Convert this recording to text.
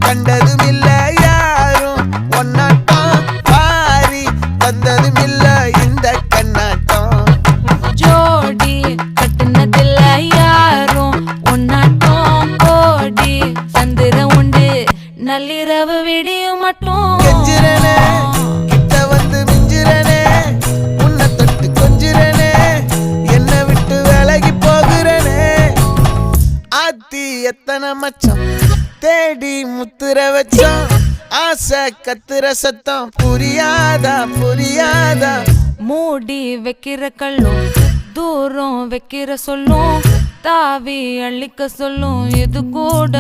கண்டதும் இல்ல யாரும் ஒன்னாட்டம் பாரி தந்ததும் இல்ல இந்த கண்ணாட்டம் ஜோடி கட்டுனதில்ல யாரும் ஒன்னாட்டம் கோடி சந்திர உண்டு நள்ளிரவு விடியும் மட்டும் கெஞ்சிரனே கிட்ட வந்து மிஞ்சிரனே உன்னை தொட்டு கொஞ்சிரனே என்னை விட்டு விலகி போகிறனே ஆத்தி எத்தனை மச்சம் தேடி முத்துற வச்சோம் ஆசை கத்துற சத்தம் புரியாதா புரியாதா மூடி வைக்கிற கல்லும் தூரம் வைக்கிற சொல்லும் தாவி அள்ளிக்க சொல்லும் இது கூட